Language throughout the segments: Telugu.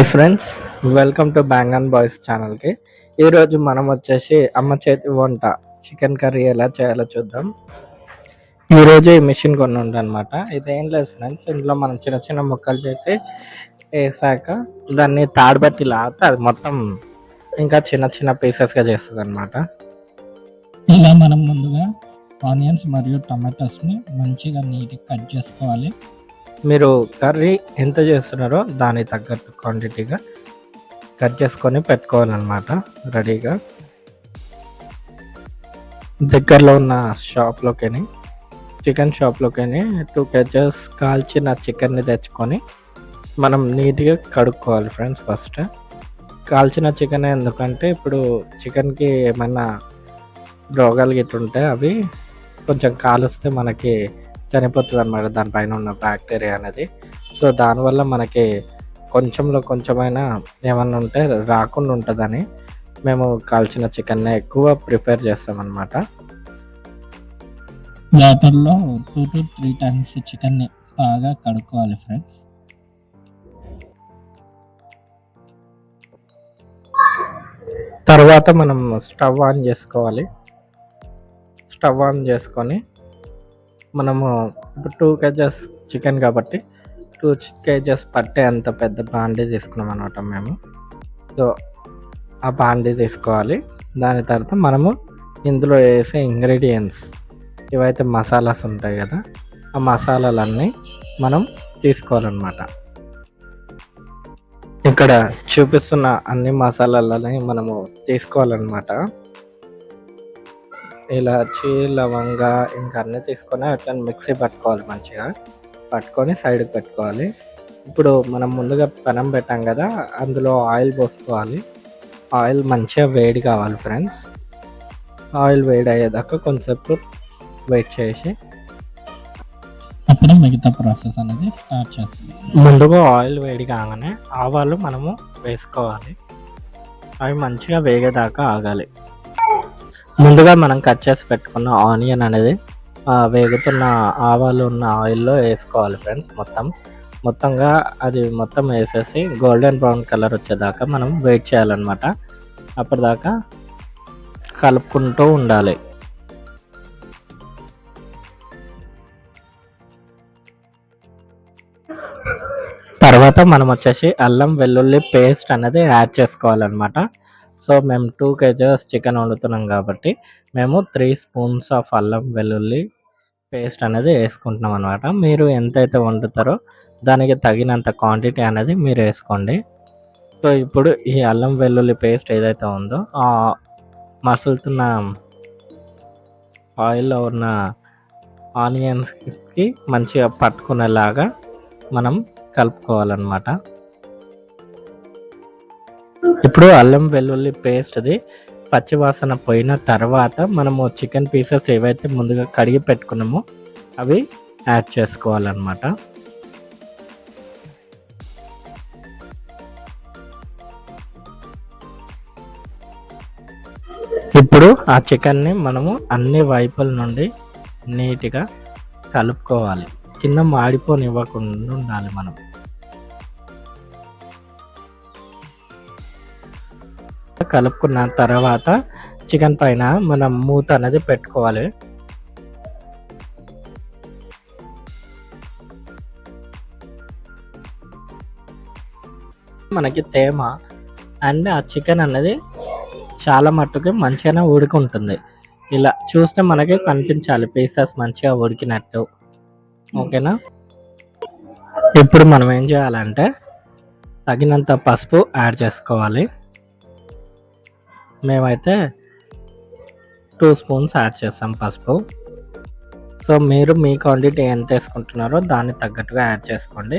Hi friends, welcome to bang and boys ఛానల్కి. ఈరోజు మనం వచ్చేసి అమ్మ చేతి వంట చికెన్ కర్రీ ఎలా చేయాలో చూద్దాం. ఈరోజు ఈ మిషన్ కొన్ని ఉందన్నమాట. ఇదేం లేదు ఫ్రెండ్స్, ఇందులో మనం చిన్న చిన్న ముక్కలు చేసి వేసాక దాన్ని తాడుబట్టి లాగితే అది మొత్తం ఇంకా చిన్న చిన్న పీసెస్గా చేస్తుంది అనమాట. ఇలా మనం ముందుగా ఆనియన్స్ మరియు టమాటోస్ని మంచిగా నీట్గా కట్ చేసుకోవాలి. మీరు కర్రీ ఎంత చేస్తున్నారో దానికి తగ్గట్టు క్వాంటిటీగా కట్ చేసుకొని పెట్టుకోవాలన్నమాట రెడీగా. దగ్గరలో ఉన్న షాప్లోకి చికెన్ షాప్లోకి 2 kgs కాల్చిన చికెన్ని తెచ్చుకొని మనం నీట్గా కడుక్కోవాలి ఫ్రెండ్స్. ఫస్ట్ కాల్చిన చికెన్ ఎందుకంటే ఇప్పుడు చికెన్కి ఏమైనా రోగాలు గిట్టుంటే అవి కొంచెం కాలుస్తే మనకి చనిపోతుంది అనమాట, దానిపైన ఉన్న బ్యాక్టీరియా అనేది. సో దానివల్ల మనకి కొంచెమైనా ఏమన్నా ఉంటే రాకుండా ఉంటుందని మేము కాల్చిన చికెన్ని ఎక్కువ ప్రిపేర్ చేస్తామన్నమాట. వాటర్లో 2 to 3 times చికెన్ని బాగా కడుక్కోవాలి ఫ్రెండ్స్. తర్వాత మనం స్టవ్ ఆన్ చేసుకోవాలి. స్టవ్ ఆన్ చేసుకొని మనము ఇప్పుడు 2 kgs చికెన్ కాబట్టి 2 kgs పట్టే అంత పెద్ద బాండీ తీసుకున్నాం అనమాట మేము. సో ఆ బాండీ తీసుకోవాలి. దాని తర్వాత మనము ఇందులో వేసే ఇంగ్రీడియంట్స్ ఏవైతే మసాలాస్ ఉంటాయి కదా, ఆ మసాలాలన్నీ మనం తీసుకోవాలన్నమాట. ఇక్కడ చూపిస్తున్న అన్ని మసాలాలని మనము తీసుకోవాలన్నమాట. ఇలాచి, లవంగ ఇంకా అన్నీ తీసుకొని అట్లా మిక్సీ పట్టుకోవాలి. మంచిగా పట్టుకొని సైడ్కి పెట్టుకోవాలి. ఇప్పుడు మనం ముందుగా పెనం పెట్టాం కదా, అందులో ఆయిల్ పోసుకోవాలి. ఆయిల్ మంచిగా వేడి కావాలి ఫ్రెండ్స్. ఆయిల్ వేడి అయ్యేదాకా కొంచెంసేపు వెయిట్ చేసి అప్పుడు మిగతా ప్రాసెస్ అనేది స్టార్ట్ చేస్తాం. ముందుగా ఆయిల్ వేడి కాగానే ఆవాలు మనము వేసుకోవాలి. అవి మంచిగా వేగేదాకా ఆగాలి. ముందుగా మనం కట్ చేసి పెట్టుకున్న ఆనియన్ అనేది వేగుతున్న ఆవాలు ఉన్న ఆయిల్లో వేసుకోవాలి ఫ్రెండ్స్. మొత్తంగా అది మొత్తం వేసేసి గోల్డెన్ బ్రౌన్ కలర్ వచ్చేదాకా మనం వెయిట్ చేయాలన్నమాట. అప్పటిదాకా కలుపుకుంటూ ఉండాలి. తర్వాత మనం వచ్చేసి అల్లం వెల్లుల్లి పేస్ట్ అనేది యాడ్ చేసుకోవాలన్నమాట. సో మేము 2 kgs చికెన్ వండుతున్నాం కాబట్టి మేము 3 spoons ఆఫ్ అల్లం వెల్లుల్లి పేస్ట్ అనేది వేసుకుంటున్నాం అనమాట. మీరు ఎంతైతే వండుతారో దానికి తగినంత క్వాంటిటీ అనేది మీరు వేసుకోండి. సో ఇప్పుడు ఈ అల్లం వెల్లుల్లి పేస్ట్ ఏదైతే ఉందో ఆ మసులుతున్న ఆయిల్లో ఉన్న ఆనియన్స్కి మంచిగా పట్టుకునేలాగా మనం కలుపుకోవాలన్నమాట. ఇప్పుడు అల్లం వెల్లుల్లి పేస్ట్ది పచ్చివాసన పోయిన తర్వాత మనము చికెన్ పీసెస్ ఏవైతే ముందుగా కడిగి పెట్టుకున్నామో అవి యాడ్ చేసుకోవాలన్నమాట. ఇప్పుడు ఆ చికెన్ని మనము అన్ని వైపుల నుండి నీట్గా కలుపుకోవాలి. కింద మాడిపోనివ్వకుండా ఉండాలి. మనం కలుపుకున్న తర్వాత చికెన్ పైన మనం మూత అనేది పెట్టుకోవాలి. మనకి తేమ అండ్ ఆ చికెన్ అనేది చాలా మట్టుకు మంచిగానే ఉడుకుంటుంది. ఇలా చూస్తే మనకి కనిపించాలి పీసెస్ మంచిగా ఉడికినట్టు. ఓకేనా? ఇప్పుడు మనం ఏం చేయాలంటే తగినంత పసుపు యాడ్ చేసుకోవాలి. మేమైతే 2 spoons యాడ్ చేస్తాం పసుపు. సో మీరు మీ క్వాంటిటీ ఎంత వేసుకుంటున్నారో దాన్ని తగ్గట్టుగా యాడ్ చేసుకోండి.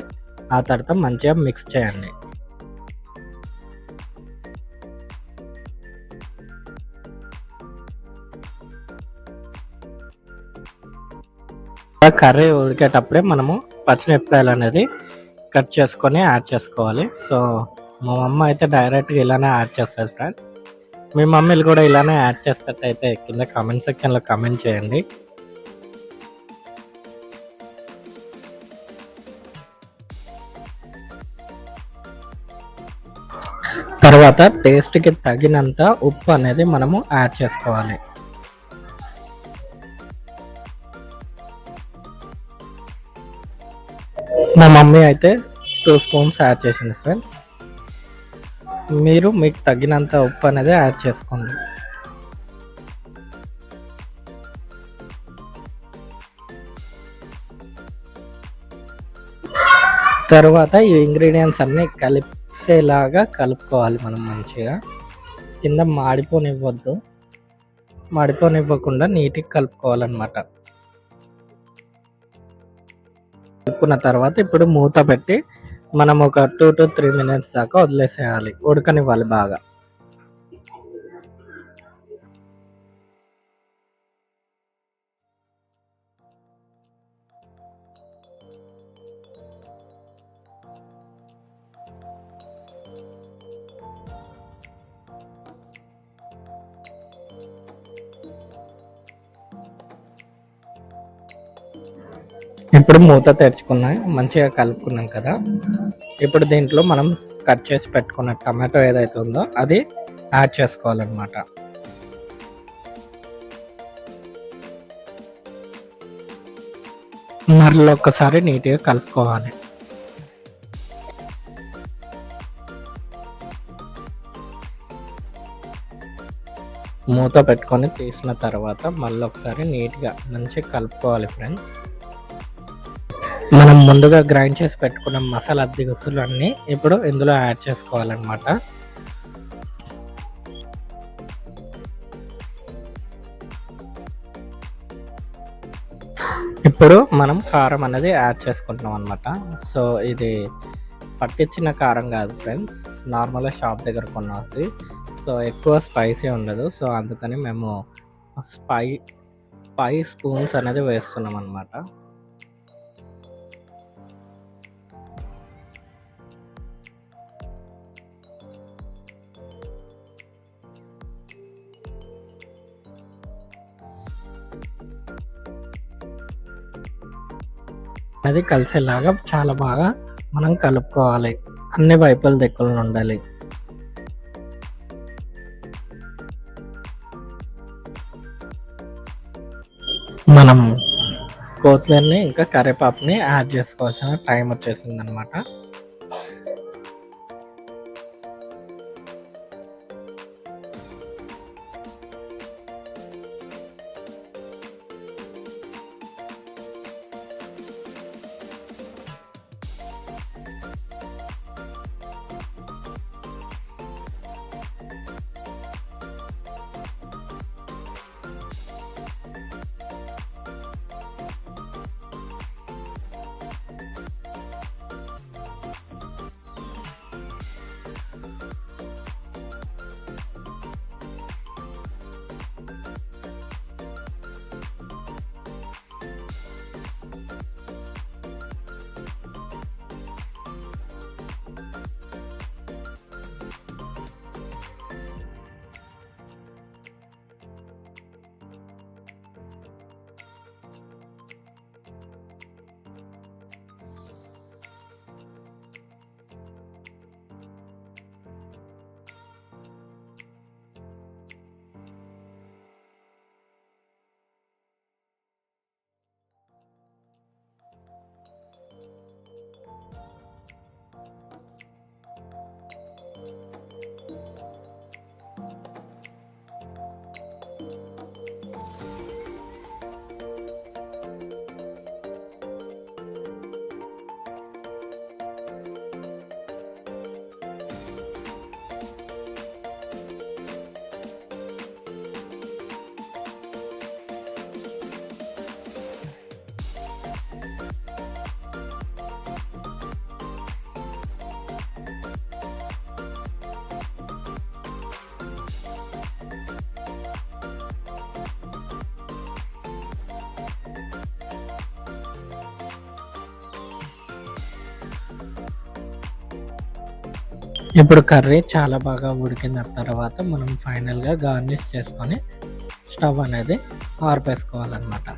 ఆ తర్వాత మంచిగా మిక్స్ చేయండి. కర్రీ ఉడికేటప్పుడే మనము పచ్చిమిరపకాయలు అనేది కట్ చేసుకొని యాడ్ చేసుకోవాలి. సో మా మమ్మ అయితే డైరెక్ట్గా ఇలానే యాడ్ చేస్తుంది ఫ్రెండ్స్. మీ మమ్మీలు కూడా ఇలానే యాడ్ చేసేటట్టయితే కింద కామెంట్ సెక్షన్లో కామెంట్ చేయండి. తర్వాత టేస్ట్కి తగినంత ఉప్పు అనేది మనము యాడ్ చేసుకోవాలి. మా మమ్మీ అయితే 2 స్పూన్స్ యాడ్ చేసింది ఫ్రెండ్స్. మీరు మీకు తగినంత ఉప్పు అనేది యాడ్ చేసుకోండి. తర్వాత ఈ ఇంగ్రీడియంట్స్ అన్నీ కలిసేలాగా కలుపుకోవాలి మనం మంచిగా. కింద మాడిపోనివ్వకుండా నీట్గా కలుపుకోవాలన్నమాట. కలుపుకున్న తర్వాత ఇప్పుడు మూత పెట్టి మనం ఒక 2 to 3 minutes దాకా వదిలేసేయాలి, ఉడకనివ్వాలి బాగా. ఇప్పుడు మూత తెరుచుకున్నాయి, మంచిగా కలుపుకున్నాం కదా. ఇప్పుడు దీంట్లో మనం కట్ చేసి పెట్టుకున్న టమాటో ఏదైతే ఉందో అది యాడ్ చేసుకోవాలన్నమాట. మరలా ఒక్కసారి నీట్గా కలుపుకోవాలి. మూత పెట్టుకొని తీసిన తర్వాత మళ్ళీ ఒకసారి నీట్గా మంచిగా కలుపుకోవాలి ఫ్రెండ్స్. మనం ముందుగా గ్రైండ్ చేసి పెట్టుకున్న మసాలా దినుసులు అన్నీ ఇప్పుడు ఇందులో యాడ్ చేసుకోవాలన్నమాట. ఇప్పుడు మనం కారం అనేది యాడ్ చేసుకుంటున్నాం అనమాట. సో ఇది పట్టించిన కారం కాదు ఫ్రెండ్స్, నార్మల్గా షాప్ దగ్గర కొన్నది. సో ఎక్కువ స్పైసీ ఉండదు. సో అందుకని మేము 5 స్పూన్స్ అనేది వేస్తున్నాం అనమాట. అది కలిసేలాగా చాలా బాగా మనం కలుపుకోవాలి, అన్ని వైపుల దిక్కులు ఉండాలి. మనం కొత్తిమీరని ఇంకా కరివేపాకుని యాడ్ చేసుకోవాల్సిన టైం వచ్చేసింది అనమాట. ఇప్పుడు కర్రీ చాలా బాగా ఉడికిన తర్వాత మనం ఫైనల్గా గార్నిష్ చేసుకొని స్టవ్ అనేది ఆర్పేసుకోవాలన్నమాట.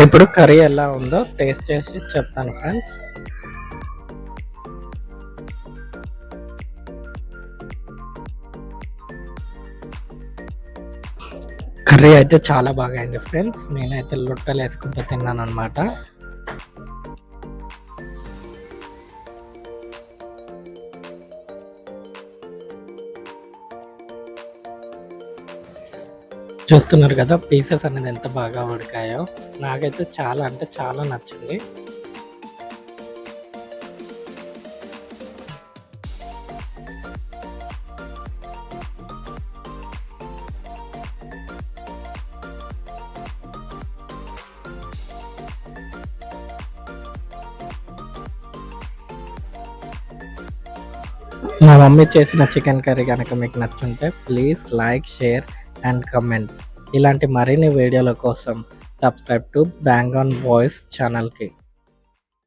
ఇప్పుడు కర్రీ ఎలా ఉందో టేస్ట్ చేసి చెప్తాను ఫ్రెండ్స్. కర్రీ అయితే చాలా బాగా అయింది ఫ్రెండ్స్. నేనైతే లొట్టలు వేసుకుంటూ తిన్నాను అనమాట. చూస్తున్నారు కదా పీసెస్ అనేది ఎంత బాగా ఉడికాయో. నాకైతే చాలా అంటే చాలా నచ్చింది. మా మమ్మీ చేసిన చికెన్ కర్రీ కనుక మీకు నచ్చుంటే please like, share and comment. ఇలాంటి మరిన్ని వీడియోల కోసం subscribe to bang on voice ఛానల్కి.